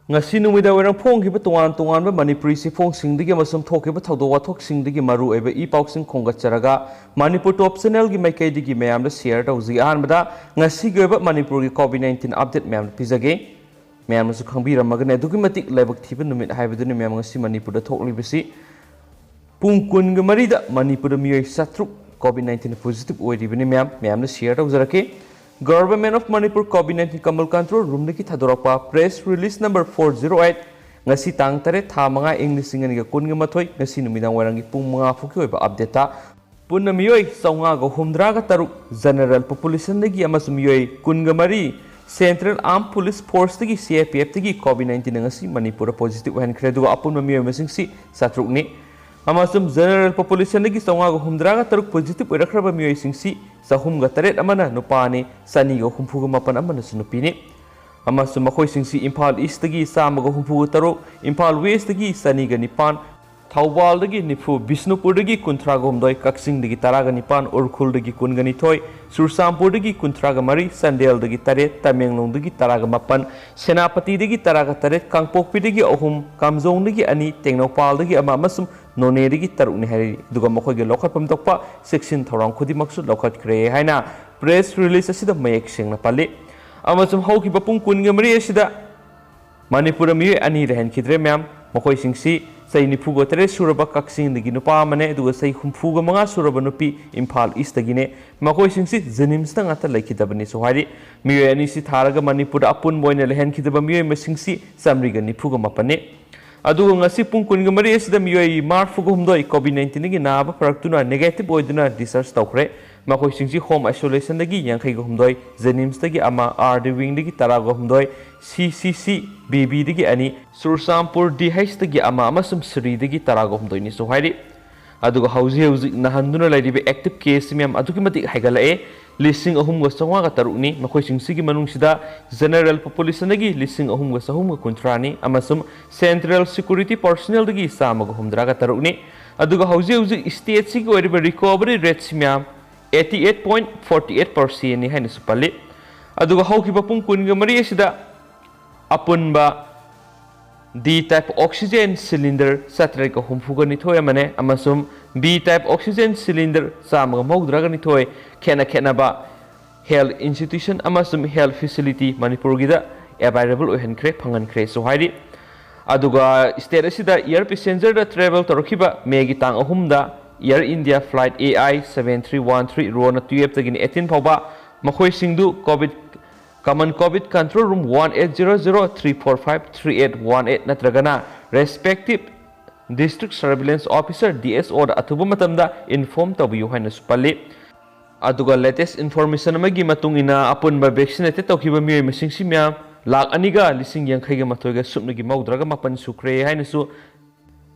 ngasi numida werang phong ki tongan tongan ba manipuri si phong sing digi amasum thoke ba thawdo wathok sing digi maru eba e pausing khonga charaga manipur top channel gi maikai digi mayam da share tawzi ahan bada ngasi ge ba manipur gi covid-19 update mayam pizage mayam su khangbiram magane dugi matik lebak thiba numit haibaduni mayam ngasi manipur da thokli bisi pung kun ga mari da manipur da miyoi satruk covid-19 positive oiribani mayam da share tawzarake Government of Manipur COVID-19 Kamal Control Room ki thadorapa press release number 408 ngasi tang tare tha manga English singa ni kun ga mathoi ngasi numidang warangi pung manga phuki oiba update ta punna miyoi sawnga ga humdra ga taruk general population gi amasum miyoi kun ga mari Central Armed Police Force gi CAPF gi COVID-19 ngasi Manipur positive han khredu apun miyoi masing si satruk ni amasum general population gi sawnga ga humdra ga taruk positive oirakraba miyoi singsi sahum ga taret amana nupani sani ga humpu ga mapan amana sunupini amasum makhoi singsi Imphal East gi sama ga humpu ga taruk Imphal West gi sani ga nipan Thawbal dagi nifu Bisnupur dagi kuntra ga humdoi Kaksing dagi tara ga nipan Urkhul dagi kun ga nithoi Sursampur dagi kuntra ga mari Sandel dagi taret Tamenglong dagi tara ga mapan Senapati dagi tara ga taret Kangpokpi dagi ahum Kamjong dagi ani Tengnopal dagi ama amasum none dagi taruk ni hari duga makhoi ge lokhatpam tokpa section thorang khudi maksu lokhat khre haina press release asida mayek sengna pali amasum hauki bapung kun ge mari asida Manipur mi ani rehan khidre myam makhoi singsi sai nifu go tere suraba Kaksing dagi nupa mane duga sai humfu ga manga suraba nupi Imphal East dagi ne makhoi singsi jenims ta ngata laikidabani so hari mi ani si tharaga Manipur apun boina lehan khidaba mi masingsi samri ga nifu ga mapane aduga ngasi pung kun ga mari asida miyoi marfu ga humdoi covid-19 gi naba paraktuna negative oiduna discharge tawkhre makhoi singsi home isolation dagi yankhai ga humdoi jenims dagi ama RD wing dagi tara ga humdoi CCC BB dagi ani Sursampur DH dagi ama amasum Sri dagi tara ga humdoi ni so hairi aduga hauji nahanduna laidibe active case miyam aduki matik haigalae lising ahum ga sawga ga tarukni makhoi singsi gi manung sida general population dagi lising ahum ga sahum ga kuntrani amasum central security personnel dagi sama ga humdra ga tarukni aduga hauji state si gi oriba recovery rate simyam 88.48% ni haina supali aduga hauki bapung kun ga mari sida apunba D type oxygen cylinder satre ka humfu ga nithoi mane amasum B type oxygen cylinder sama ga mogdra ga nithoi khena ba health institution amasum health facility Manipur gi da available ohen khre phangan khre so hairi aduga state asida air passenger da travel torkiba megi tang ahum da Air India flight AI 7313 rona 12 tagini 18 phawba makhoi singdu Common COVID Control Room 1800-345-3818 natragana respective District Surveillance Officer DSO da atuba matamda inform tabiyu haina supali aduga latest information amagi matungina apunba vaccinated tawkiba miyoi masing simya lakh aniga lising yankhai ga mathoiga supnagi maudraga mapan sukre haina su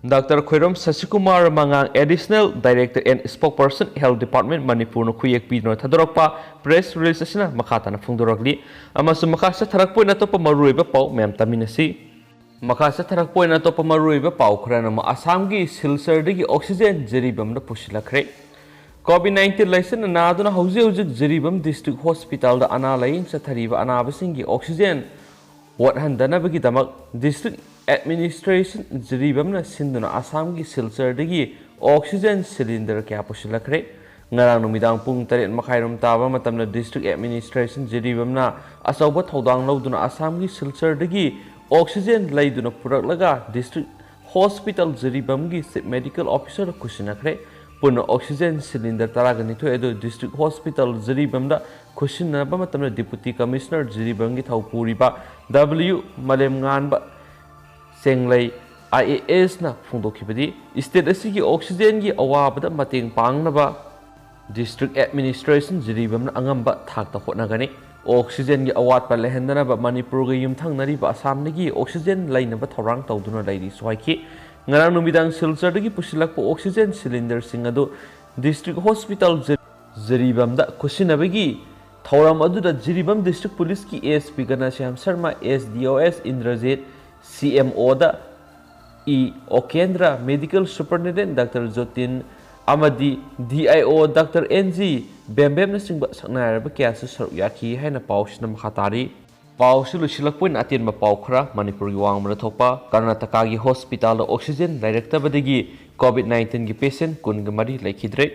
Dr. Khoirom Sasikumar Mangang Additional Director and Spokesperson Health Department Manipur no khuyek pino thadorokpa press release asina makhata na phungdorokli amasu makhasa tharakpoi na topa maruiba pau mem taminasi makhasa tharakpoi na topa maruiba pau khurana ma Assam gi Silchar dagi oxygen jeribam na pusilakre COVID-19 license na aduna hauji jeribam district hospital da ana lain sathariba ana basingi oxygen what handana bagi damak district administration jeribamna sinduna Assam gi Silchar dagi oxygen cylinder kya pusilakre ngarang numidang pung 8 makhairum taba matamna district administration jeribamna asawba thodang loduna Assam gi Silchar dagi oxygen laiduna puraklaga district hospital jeribam gi medical officer kusinakre puna oxygen cylinder taraga nitho edo district hospital jeribamda kusinna ba matamna deputy commissioner jeribam gi thaupuriba W malem nganba Senglai IAS na phungdokhibadi state asigi oxygen gi awabada mateng pangnaba district administration jeribamna angamba thakta hotnagani oxygen gi awat pa lehendana ba Manipur gi yumthangnari ba Assam nigi oxygen lainaba thorang tawduna lairi swaiki ngarang numidang Silchar dagi pusilakpa oxygen cylinder singadu district hospital jeribamda kusinabagi thoram aduda jeribam district police ki ASP Ganashyam Sharma SDOS Indrajit CMO da Okendra Medical Superintendent Dr. Jotin amadi DIO Dr. NG Bembem na singba saknaraba kaya sa saruyaki hay na paus na makatari पाउस लुसिलक्पोइन अतेनबा पाउ खरा मणिपुर की वांगमदा थोकपा कर्नाटका की hospital oxygen लाइरक्तबदगी कोविड-19 की patient कुनगा मरी लेखिद्रे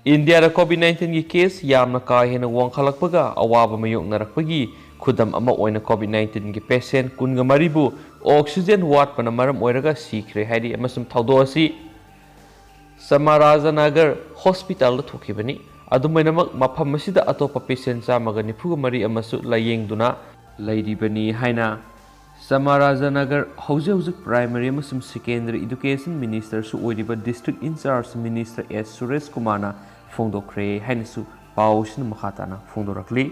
India कोविड-19 की case यामना का हेन वांखलक्पगा अवाब मयोकनरक्पगी खुदम अमा ओइना कोविड-19 की पेशेंट कुनगा मरीबु ऑक्सीजन वाटपना मरम ओइरगा सीखरे हाइदि अमसुम थौदो असि समाराजनगर हॉस्पिटल थोखिबनी अदुमैनमक मफम असिदा अतोपा पेशेंट चामगा निफुगा मरी अमसु लायेंगदुना लैरिबनी हाइना समाराजनगर हौजे हौजे प्राइमरी अमसुम सेकेंडरी एजुकेशन मिनिस्टर सु ओइरिबा district incharge minister S Suresh कुमारना फोंदोखरे हाइनसु पाउसिन मखाताना फोंदोरकली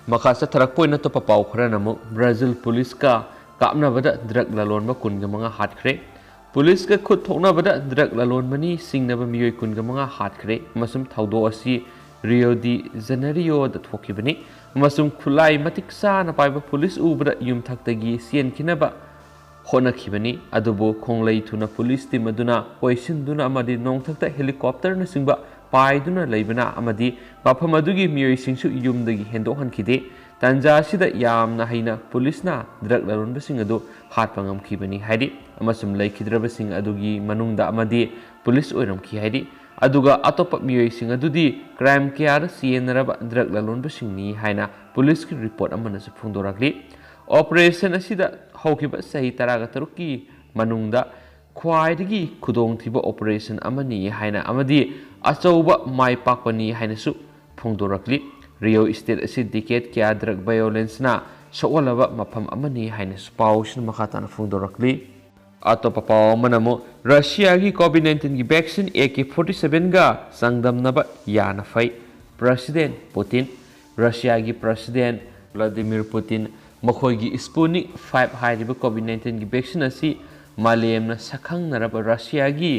मखा चथरकपोइना तोपा पाउ खरनमु ब्राजील पुलिस का कापनाबदा ड्रग ललोनबा कुनगा मंगा हाटखरे पुलिस का खुद थोकनाबदा ड्रग ललोनबनी सिंगनबा मियोय कुनगा मंगा हाटखरे मसुम थौदो असि रियो डी जेनेरियो द थोकिबनी मसुम खुलाई मतिक साना पाइबा पुलिस उबदा युमथक्तगी सियनखिनबा होनखिबनी अदुबो खोंगलै थुना पुलिस टीम अदुना पोइसिनदुना अमदि नोंथक्ता हेलीकॉप्टर न सिंगबा पाइदुना लैबना अमदि मफम अदुगी मियोय सिंगसु युमदगी हेंदोहनखिदे तंजा सिदा यामना हैना पुलिसना ड्रग ललोनबसिंग अदु हाटपा ngamkhibani haidi amasum laikhidrabasing adugi manungda amadi police ओइरमखि हाइदि अदुगा अतोप मियोइसिंग अदुदि क्राइम केयार सियनरबा ड्रग ललोनबसिंगनि हाइना पुलिस की रिपोर्ट अमनसु फुंदोराग्लि ऑपरेशन असिदा हौखिबा सही तरागा तरुकी मनुंगदा ख्वाइदगी खुदोंथिबा ऑपरेशन अमनि हाइना अमदि अचौबा माइ पाकपनि हाइनसु फुंदोराग्लि रियो स्टेट असि डिकेट क्या ड्रग वायोलेंस ना सोवलबा मफम अमनि हाइनसु पाउसिन मखाताना फुंदोराग्लि अतोप पाव मनमु रशिया की कोविड-19 की वैक्सीन AK-47 गा संगदमनबा याना फै प्रेसिडेंट पुतिन रशिया की प्रेसिडेंट व्लादिमीर पुतिन मखोगी स्पुतनिक 5 हाइरिबा कोविड-19 की वैक्सीन असि मालेमना सखंगनरबा रशिया की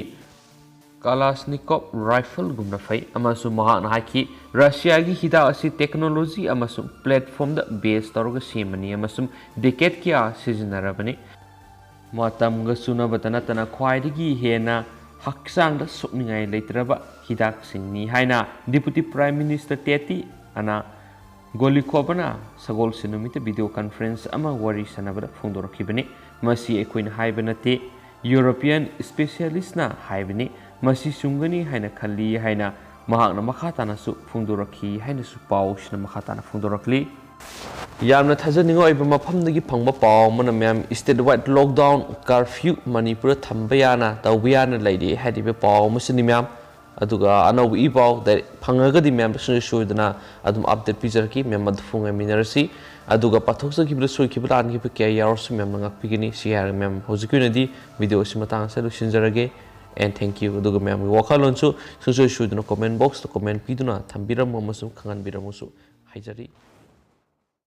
कालाश्निकोव राइफल गुमना फै अमसु महाना हाकी रशिया की हिदा असि टेक्नोलॉजी अमसु प्लेटफॉर्म द बेस तौरगा सेमनी अमसु डिकेट क्या सिजनरबनी मातमगा सुनबता नतना ख्वाइदगी हेना हक्सांग द सुकनिंगाय लेत्रबा हिदाक सिंगनी हाइना डिप्यूटी प्राइम मिनिस्टर तेती अना गोलिकोबना सगोल सिनुमित वीडियो कॉन्फ्रेंस अमा वरी सनबदा फोंदोरखिबनी मसी एकोइन हाइबनते यूरोपियन स्पेशलिस्टना हाइबनी मसी सुंगनी हाइना खल्ली हाइना महाकना मखातानासु फोंदोरखि हाइनासु पाउसना मखाताना फोंदोरखली यामना थाजनिंग ओइबा मफमदगी फंगबा पाव मन मैम state wide lockdown curfew Manipur थंबयाना तौबियाना लैदि हादिबे पाव मसनि मैम अदुगा अनौ इ पाव द फंगगदि मैम सुइदना अदुम अपडेट पिजरकी मैम मदफुंग मिनरसी अदुगा पाथोक्सगिबा सुइखिबा लानगिबा क्या यारसु मैम ngakpigini सियार मैम होजिकुनदि वीडियो सिमतांग से लुसिनजरगे एंड थैंक यू अदुगा मैम वखालोनसु सुइदना कमेंट बॉक्स तो कमेंट पिदुना थंबिरम मसु खंगनबिरमुसु हाइजरी।